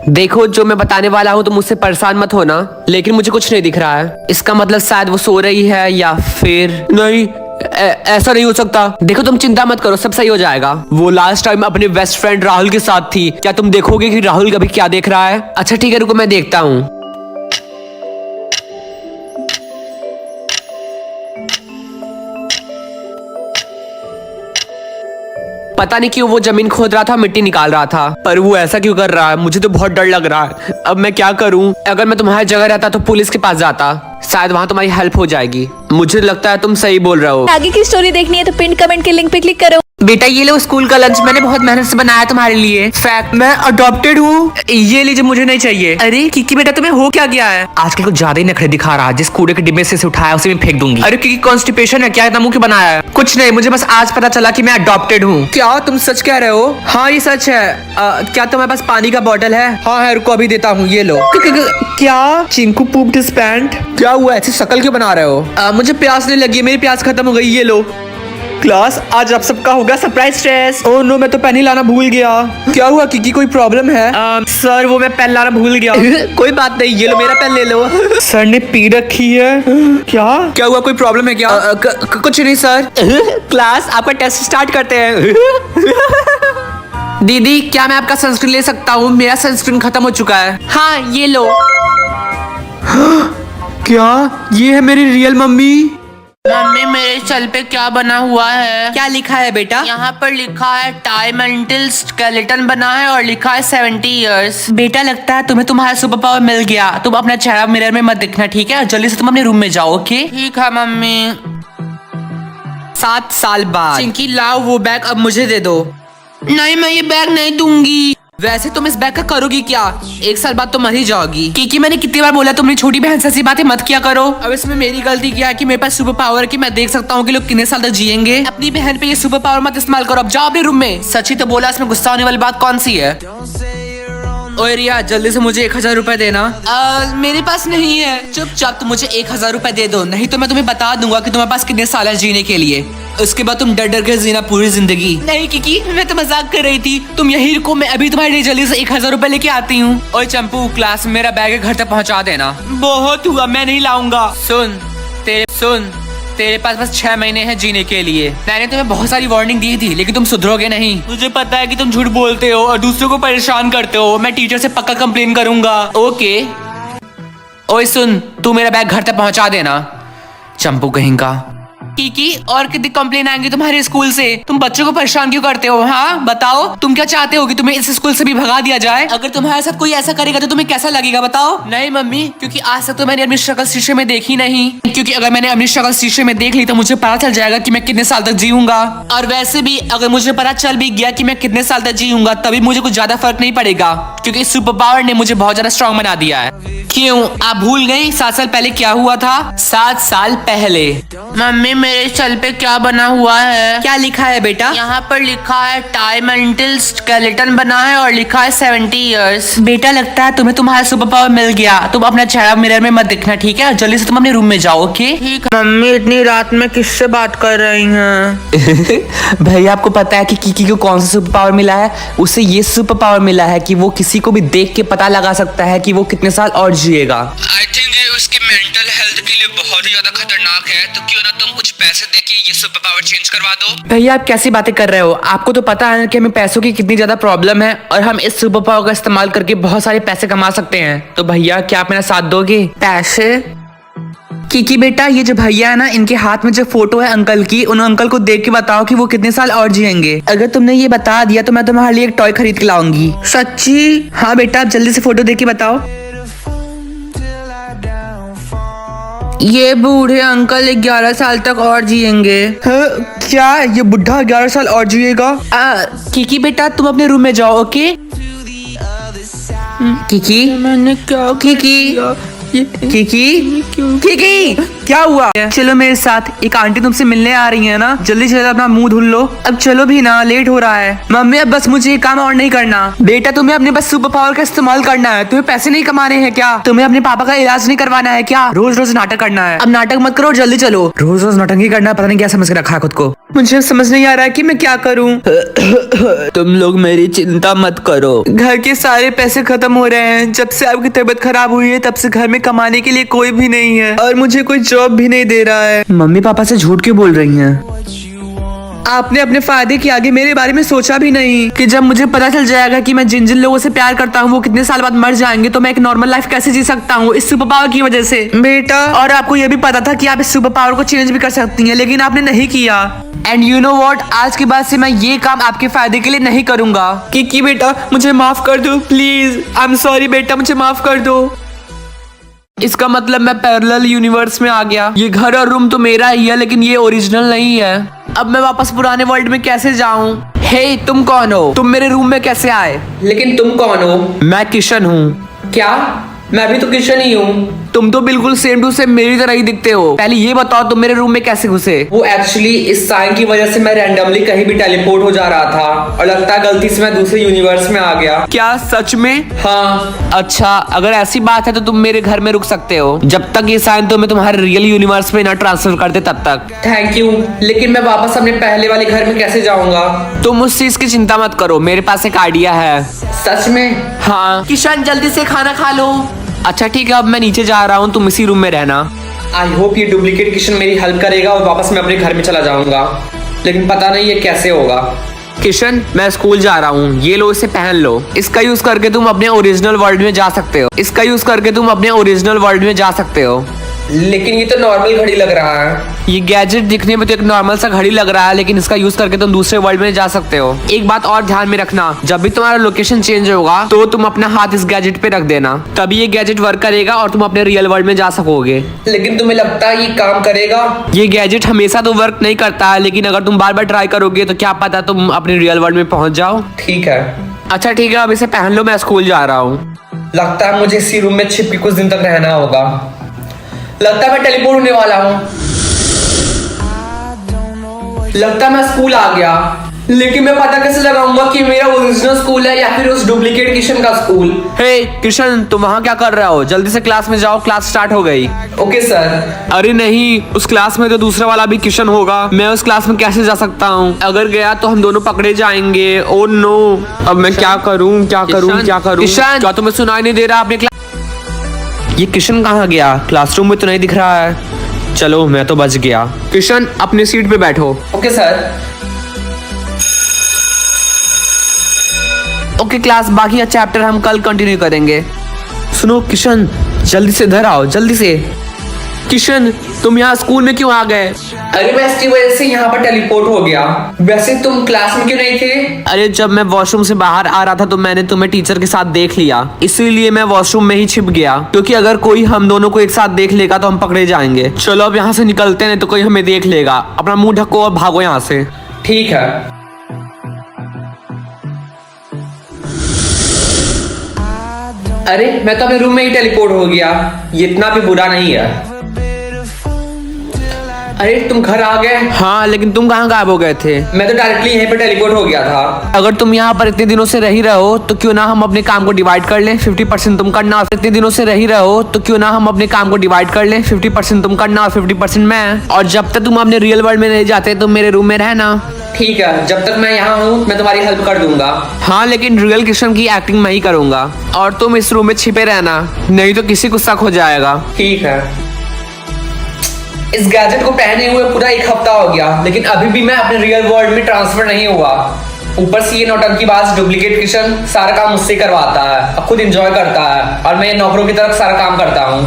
देखो जो मैं बताने वाला हूँ तो मुझसे परेशान मत होना, लेकिन मुझे कुछ नहीं दिख रहा है। इसका मतलब शायद वो सो रही है या फिर नहीं, ऐसा नहीं हो सकता। देखो तुम चिंता मत करो, सब सही हो जाएगा। वो लास्ट टाइम अपने बेस्ट फ्रेंड राहुल के साथ थी। क्या तुम देखोगे कि राहुल अभी क्या देख रहा है? अच्छा ठीक है, रुको मैं देखता हूँ। पता नहीं क्यों वो जमीन खोद रहा था, मिट्टी निकाल रहा था, पर वो ऐसा क्यों कर रहा है? मुझे तो बहुत डर लग रहा है। अब मैं क्या करूं? अगर मैं तुम्हारी जगह रहता तो पुलिस के पास जाता, शायद वहाँ तुम्हारी हेल्प हो जाएगी। मुझे लगता है तुम सही बोल रहे हो। आगे की स्टोरी देखनी है तो पिन कमेंट के लिंक पे क्लिक करो। बेटा ये लो स्कूल का लंच, मैंने बहुत मेहनत से बनाया तुम्हारे लिए। फैक्ट मैं अडॉप्टेड हूँ। ये लीजिए, मुझे नहीं चाहिए। अरे किकी बेटा तुम्हें हो क्या गया है? आजकल कुछ ज्यादा ही नखरे दिखा रहा है। जिस कूड़े के डिब्बे से उठाया उसे मैं फेंक दूंगी। अरे किकी कॉन्स्टिपेशन है क्या? इतना मुंह क्यों बनाया है? कुछ नहीं, मुझे बस आज पता चला कि मैं अडॉप्टेड हूँ। क्या तुम सच कह रहे हो? हाँ ये सच है। क्या तुम्हारे पास पानी का बॉटल है? हाँ है, रुको अभी देता हूँ, ये लो। क्या चिंकू पूप्ड हिज पैंट? क्या हुआ, ऐसी शक्ल क्यों बना रहे हो? मुझे प्यास नहीं लगी, मेरी प्यास खत्म हो गई, ये लो। क्लास आज आप सबका होगा सरप्राइज टेस्ट। ओह नो, मैं तो पेन ही लाना भूल गया। क्या हुआ किकी, कोई प्रॉब्लम है? सर वो मैं पेन लाना भूल गया। कोई बात नहीं, ये लो मेरा पेन ले लो। सर ने पी रखी है। क्या हुआ, कोई प्रॉब्लम है क्या? कुछ नहीं सर। क्लास आपका टेस्ट स्टार्ट करते हैं। दीदी क्या मैं आपका सनस्क्रीन ले सकता हूँ? मेरा सनस्क्रीन खत्म हो चुका है। हाँ ये लो। क्या ये है मेरी रियल मम्मी? मम्मी मेरे सर पे क्या बना हुआ है? क्या लिखा है बेटा? यहाँ पर लिखा है टाइम अंटिल स्केलेटन बना है और लिखा है 70 इयर्स। बेटा लगता है तुम्हें तुम्हारा सुपर पावर मिल गया। तुम अपना चेहरा मिरर में मत दिखना, ठीक है? जल्दी से तुम अपने रूम में जाओ, ओके? ठीक है मम्मी। 7 साल बाद। चिंकी लाओ वो बैग, अब मुझे दे दो। नहीं मैं ये बैग नहीं दूंगी। वैसे तुम इस बैग का करोगी क्या? 1 साल बाद तो मर ही जाओगी। क्योंकि मैंने कितनी बार बोला तुम अपनी छोटी बहन से ऐसी बातें मत किया करो। अब इसमें मेरी गलती क्या है कि मेरे पास सुपर पावर है कि मैं देख सकता हूँ कि लोग कितने साल तक जिएंगे। अपनी बहन पे ये सुपर पावर मत इस्तेमाल करो। अब जाओ अपने रूम में। सच्ची तो बोला, इसमें गुस्सा होने वाली बात कौन सी है? ओए रिया जल्दी से मुझे 1000 रुपए देना। मेरे पास नहीं है। चुपचाप तुम मुझे 1000 रुपए दे दो, नहीं तो मैं तुम्हें बता दूंगा कि तुम्हारे पास कितने साल है जीने के लिए। उसके बाद तुम डर डर के जीना पूरी जिंदगी। नहीं किकी मैं तो मजाक कर रही थी। तुम यही रुको, मैं अभी तुम्हारे लिए जल्दी से 1000 रुपए लेके आती हूँ। ओए चंपू क्लास में मेरा बैग घर तक पहुँचा देना। बहुत हुआ, मैं नहीं लाऊंगा। सुन तेरे पास बस 6 महीने हैं जीने के लिए। मैंने तुम्हें बहुत सारी वार्निंग दी थी लेकिन तुम सुधरोगे नहीं। मुझे पता है कि तुम झूठ बोलते हो और दूसरों को परेशान करते हो। मैं टीचर से पक्का कंप्लेन करूंगा। ओके ओए सुन, तू मेरा बैग घर तक पहुंचा देना। चंपू कहीं का। की और कितनी कंप्लेन आएंगी तुम्हारे स्कूल से? तुम बच्चों को परेशान क्यों करते हो? हाँ बताओ, तुम क्या चाहते हो कि तुम्हें इस स्कूल से भी भगा दिया जाए? अगर तुम्हारे साथ कोई ऐसा करेगा तो तुम्हें कैसा लगेगा बताओ? नहीं मम्मी, क्योंकि आज तक तो मैंने अपनी शक्ल शीशे में देखी नहीं। क्योंकि अगर मैंने अपनी शक्ल शीशे में देख ली तो मुझे पता चल जाएगा कि मैं कितने साल तक जीऊंगा। और वैसे भी अगर मुझे पता चल भी गया कि मैं कितने साल तक जीऊंगा तभी मुझे कुछ ज्यादा फर्क नहीं पड़ेगा, क्योंकि इस सुपर पावर ने मुझे बहुत ज्यादा स्ट्रॉन्ग बना दिया है। क्यों आप भूल गई 7 साल पहले क्या हुआ था? 7 साल पहले। मम्मी मेरे सर पे क्या बना हुआ है? क्या लिखा है बेटा? यहाँ पर लिखा है टाइम अंटिल स्केलेटन बना है और लिखा है 70 इयर्स। बेटा लगता है तुम्हें तुम्हारा सुपर पावर मिल गया। तुम अपना चेहरा मिरर में मत दिखना, ठीक है? जल्दी से तुम अपने रूम में जाओ, ओके? ठीक है। मम्मी इतनी रात में किससे बात कर रही हैं? भैया आपको पता है कि किकी को कौन सा सुपर पावर मिला है? उसे ये सुपर पावर मिला है कि वो किसी को भी देख के पता लगा सकता है कि वो कितने साल और जिएगा। आई थिंक ये उसकी मेंटल हेल्थ के लिए बहुत ही ज्यादा खतरनाक है। तो क्यों ना तुम कुछ पैसे देके ये सुपर पावर चेंज करवा दो। भैया आप कैसी बातें कर रहे हो? आपको तो पता है कि हमें पैसों की कितनी ज्यादा प्रॉब्लम है और हम इस सुपर पावर का इस्तेमाल करके बहुत सारे पैसे कमा सकते हैं। तो भैया क्या आप मेरा साथ दोगे? पैसे? किकी बेटा ये जो भैया है ना, इनके हाथ में जो फोटो है अंकल की, उन अंकल को देख के बताओ कि वो कितने साल और जिएंगे। अगर तुमने ये बता दिया तो मैं तुम्हारे लिए एक टॉय खरीद के लाऊंगी। सच्ची? हाँ बेटा आप जल्दी से फोटो देख के बताओ। ये बूढ़े अंकल 11 साल तक और जिएंगे। क्या ये बुढ़ा 11 साल और जिएगा? किकी बेटा तुम अपने रूम में जाओ, ओके? किकी मैंने क्या किकी क्या हुआ? चलो मेरे साथ, एक आंटी तुमसे मिलने आ रही है ना। जल्दी से अपना मुंह धुल लो। अब चलो भी ना, लेट हो रहा है। मम्मी अब बस मुझे ये काम और नहीं करना। बेटा तुम्हें अपने बस सुपर पावर का इस्तेमाल करना है। तुम्हें पैसे नहीं कमाने हैं क्या? तुम्हें अपने पापा का इलाज नहीं करवाना है क्या? रोज रोज नाटक करना है। अब नाटक मत करो, जल्दी चलो। रोज रोज नाटक ही करना है, पता नहीं क्या समझ के रखा है खुद को। मुझे समझ नहीं आ रहा है कि मैं क्या करूं। तुम लोग मेरी चिंता मत करो। घर के सारे पैसे खत्म हो रहे हैं। जब से आपकी तबीयत खराब हुई है तब से घर में कमाने के लिए कोई भी नहीं है और मुझे कोई जॉब भी नहीं दे रहा है। मम्मी पापा से झूठ क्यों बोल रही हैं? आपने अपने फायदे के आगे मेरे बारे में सोचा भी नहीं कि जब मुझे पता चल जाएगा कि मैं जिन जिन लोगों से प्यार करता हूँ वो कितने साल बाद मर जाएंगे तो मैं एक नॉर्मल लाइफ कैसे जी सकता हूँ इस सुपर पावर की वजह से। बेटा, और आपको ये भी पता था कि आप इस सुपर पावर को चेंज भी कर सकती हैं, लेकिन आपने नहीं किया। एंड यू नो वॉट, आज के बाद से मैं ये काम आपके फायदे के लिए नहीं करूंगा। कि बेटा मुझे माफ कर दो प्लीज। आई एम सॉरी बेटा, मुझे माफ कर दो। इसका मतलब मैं पैरेलल यूनिवर्स में आ गया। ये घर और रूम तो मेरा ही है लेकिन ये ओरिजिनल नहीं है। अब मैं वापस पुराने वर्ल्ड में कैसे जाऊं? हे, तुम कौन हो? तुम मेरे रूम में कैसे आए? लेकिन तुम कौन हो? मैं किशन हूँ। क्या? मैं भी तो किशन ही हूँ। तुम तो बिल्कुल सेम टू सेम मेरी तरह ही दिखते हो। पहले ये बताओ तुम मेरे रूम में कैसे घुसे? वो एक्चुअली इस साइन की वजह से मैं रैंडमली कहीं भी टेलीपोर्ट हो जा रहा था और लगता है गलती से मैं दूसरे यूनिवर्स में आ गया। क्या सच में? हाँ। अच्छा, अगर ऐसी बात है तो तुम मेरे घर में रुक सकते हो जब तक ये साइन तुम्हें तुम्हारे रियल यूनिवर्स में ना ट्रांसफर कर दे तब तक। थैंक यू, लेकिन मैं वापस अपने पहले वाले घर में कैसे जाऊंगा? तुम उस चीज की चिंता मत करो, मेरे पास एक आइडिया है। सच में? हाँ। किशन जल्दी से खाना खा लो। अच्छा ठीक है, अब मैं नीचे जा रहा हूँ, तुम इसी रूम में रहना। आई होप ये डुप्लीकेट किशन मेरी हेल्प करेगा और वापस मैं अपने घर में चला जाऊंगा, लेकिन पता नहीं ये कैसे होगा। किशन, मैं स्कूल जा रहा हूँ, ये लो, इसे पहन लो। इसका यूज करके तुम अपने ओरिजिनल वर्ल्ड में जा सकते हो। इसका यूज करके तुम अपने ओरिजिनल वर्ल्ड में जा सकते हो। लेकिन ये तो नॉर्मल घड़ी लग रहा है। ये गैजेट दिखने में तो एक नॉर्मल सा घड़ी लग रहा है, लेकिन इसका यूज करके तुम दूसरे वर्ल्ड में जा सकते हो। एक बात और ध्यान में रखना, जब भी तुम्हारा लोकेशन चेंज होगा तो तुम अपना हाथ इस गैजेट पे रख देना, तभी ये गैजेट वर्क करेगा और तुम अपने रियल वर्ल्ड में जा सकोगे। लेकिन तुम्हें लगता है ये काम करेगा? ये गैजेट हमेशा तो वर्क नहीं करता है, लेकिन अगर तुम बार बार ट्राई करोगे तो क्या पता तुम अपने रियल वर्ल्ड में पहुंच जाओ। ठीक है। अच्छा ठीक है, अब इसे पहन लो, मैं स्कूल जा रहा हूँ। लगता है मुझे इसी रूम में छिप के कुछ दिन तक रहना होगा। लगता है मैं टेलीपोर्ट होने वाला हूँ। लगता है मैं स्कूल आ गया, लेकिन मैं पता कैसे लगाऊंगा कि मेरा ओरिजिनल स्कूल है या फिर उस डुप्लीकेट किशन का स्कूल? हे किशन, तुम वहाँ क्या कर रहे हो? जल्दी से क्लास में जाओ, क्लास स्टार्ट हो गई। Okay sir. अरे नहीं, उस क्लास में तो दूसरा वाला भी किशन होगा। मैं उस क्लास में कैसे जा सकता हूँ? अगर गया तो हम दोनों पकड़े जाएंगे। ओ नो, अब मैं क्या करूँ क्या करूँ क्या करूँ? किशन, क्या तुम्हें सुनाई नहीं दे रहा? आपने ये किशन कहाँ गया? क्लासरूम में तो नहीं दिख रहा है। चलो, मैं तो बच गया। किशन, अपनी सीट पे बैठो। Okay sir. ओके क्लास, बाकी का चैप्टर हम कल कंटिन्यू करेंगे। सुनो किशन, जल्दी से इधर आओ, जल्दी से। किशन, तुम यहाँ स्कूल में क्यों आ गए? अरे मैं इसकी वजह से यहाँ पर टेलीपोर्ट हो गया। वैसे तुम क्लास में क्यों नहीं थे? अरे जब मैं वॉशरूम से बाहर आ रहा था तो मैंने तुम्हें टीचर के साथ देख लिया, इसीलिए मैं वॉशरूम में ही छिप गया, क्योंकि अगर कोई हम दोनों को एक साथ देख लेगा तो हम पकड़े जाएंगे। चलो अब यहाँ से निकलते हैं, तो कोई हमें देख लेगा। अपना मुंह ढको और भागो यहाँ से। ठीक है। अरे मैं तो अपने रूम में ही टेलीपोर्ट हो गया, ये इतना भी बुरा नहीं है। अरे तुम घर आ गए? हाँ, लेकिन तुम कहाँ गायब हो गए थे? मैं तो डायरेक्टली यहीं पे टेलीपोर्ट हो गया था। अगर तुम यहाँ पर इतने दिनों से रह ही रहे हो तो क्यों ना हम अपने काम को डिवाइड कर लें। 50% तुम करना और इतने दिनों से रह ही रहे हो तो क्यों ना हम अपने काम को डिवाइड कर लें। 50% तुम करना और 50% मैं। और जब तक तुम अपने रियल वर्ल्ड में नहीं जाते तो मेरे रूम में रहना। ठीक है, जब तक मैं यहाँ हूँ मैं तुम्हारी हेल्प कर दूंगा। हाँ, लेकिन रियल किशन की एक्टिंग मैं ही करूंगा और तुम इस रूम में छिपे रहना, नहीं तो किसी को शक हो जाएगा। ठीक है। इस गैजेट को पहने हुए पूरा 1 हफ्ता हो गया, लेकिन अभी भी मैं अपने रियल वर्ल्ड में ट्रांसफर नहीं हुआ। ऊपर से ये नौटंकीबाज डुप्लीकेट किशन सारा काम मुझसे करवाता है, खुद एंजॉय करता है और मैं नौकरों की तरफ सारा काम करता हूँ।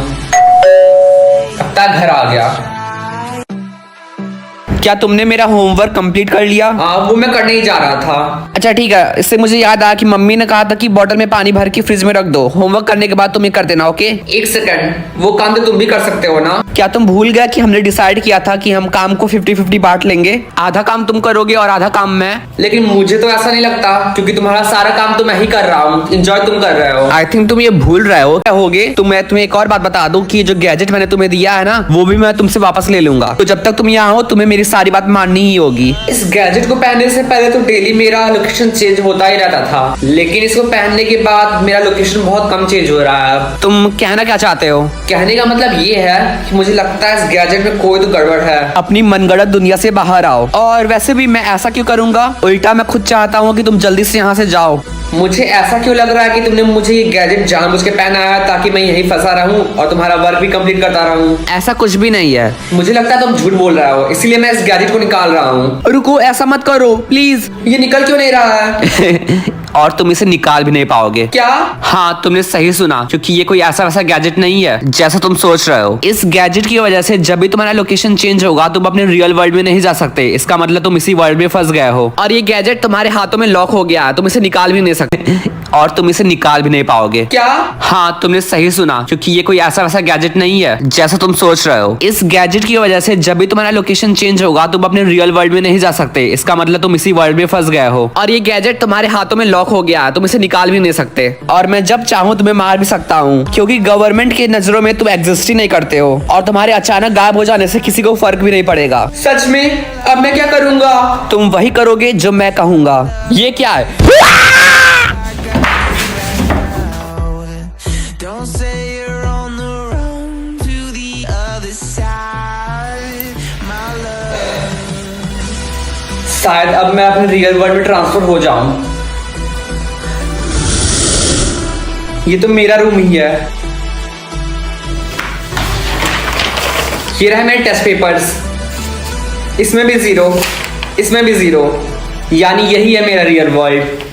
अब तक घर आ गया। क्या तुमने मेरा होमवर्क कंप्लीट कर लिया? हाँ, वो मैं करने ही जा रहा था। अच्छा ठीक है, इससे मुझे याद आया कि मम्मी ने कहा था कि बोतल में पानी भर के फ्रिज में रख दो, होमवर्क करने के बाद तुम ये कर देना। ओके? 1 सेकंड, वो काम तो तुम भी कर सकते हो ना? क्या तुम भूल गया कि हमने डिसाइड किया था कि हम काम को 50-50 बांट लेंगे? आधा काम तुम करोगे और आधा काम मैं। लेकिन मुझे तो ऐसा नहीं लगता, क्योंकि तुम्हारा सारा काम तो मैं ही कर रहा हूँ, एंजॉय तुम कर रहे हो। आई थिंक तुम ये भूल रहे हो। क्या होगे? मैं तुम्हें एक और बात बता दूं कि जो गैजेट मैंने तुम्हें दिया है ना, वो भी मैं तुमसे वापस ले लूंगा। तो जब तक तुम यहाँ हो तुम्हें मेरी सारी बात माननी ही होगी। इस गैजेट को पहनने से पहले तो डेली मेरा लोकेशन चेंज होता ही रहता था, लेकिन इसको पहनने के बाद मेरा लोकेशन बहुत कम चेंज हो रहा है। तुम कहना क्या चाहते हो? कहने का मतलब ये है कि मुझे लगता है इस गैजेट में कोई तो गड़बड़ है। अपनी मनगढ़ंत दुनिया से बाहर आओ। और वैसे भी मैं ऐसा क्यों करूंगा? उल्टा मैं खुद चाहता हूँ कि तुम जल्दी से यहाँ से जाओ। मुझे ऐसा क्यों लग रहा है कि तुमने मुझे ये गैजेट जानबूझ के पहनाया है ताकि मैं यहीं फंसा रहूं और तुम्हारा वर्क भी कंप्लीट करता रहूं? ऐसा कुछ भी नहीं है। मुझे लगता है तुम झूठ बोल रहे हो, इसलिए मैं इस गैजेट को निकाल रहा हूँ। रुको, ऐसा मत करो प्लीज। ये निकल क्यों नहीं रहा है? और तुम इसे निकाल भी नहीं पाओगे। क्या? हाँ, तुमने सही सुना, क्योंकि ये कोई ऐसा वैसा गैजेट नहीं है जैसा तुम सोच रहे हो। इस गैजेट की वजह से जब भी तुम्हारा लोकेशन चेंज होगा तुम अपने रियल वर्ल्ड में नहीं जा सकते। इसका मतलब तुम इसी वर्ल्ड में फंस गए हो और ये गैजेट तुम्हारे हाथों में लॉक हो गया है। तुम इसे निकाल भी नहीं सकते और तुम इसे निकाल भी नहीं पाओगे। क्या? हाँ, तुमने सही सुना, क्योंकि ये कोई ऐसा वैसा गैजेट नहीं है जैसा तुम सोच रहे हो। इस गैजेट की वजह से जब भी तुम्हारा लोकेशन चेंज होगा तुम अपने रियल वर्ल्ड में नहीं जा सकते। इसका मतलब तुम इसी वर्ल्ड में फंस गए हो और ये गैजेट तुम्हारे हाथों में लॉक हो गया है। तुम इसे निकाल भी नहीं सकते और मैं जब चाहूँ तुम्हें मार भी सकता हूँ, क्योंकि गवर्नमेंट की नजरों में तुम एग्जिस्ट ही नहीं करते हो और तुम्हारे अचानक गायब हो जाने से किसी को फर्क भी नहीं पड़ेगा। सच में? अब मैं क्या करूँगा? तुम वही करोगे जो मैं कहूँगा। ये क्या है? Don't say you're on the road to the other side, my love. शायद अब मैं अपने रियल वर्ल्ड में ट्रांसफर हो जाऊं। ये तो मेरा रूम ही है। ये रहे मेरे टेस्ट पेपर्स। इसमें भी 0, इसमें भी 0, यानी यही है मेरा रियल वर्ल्ड।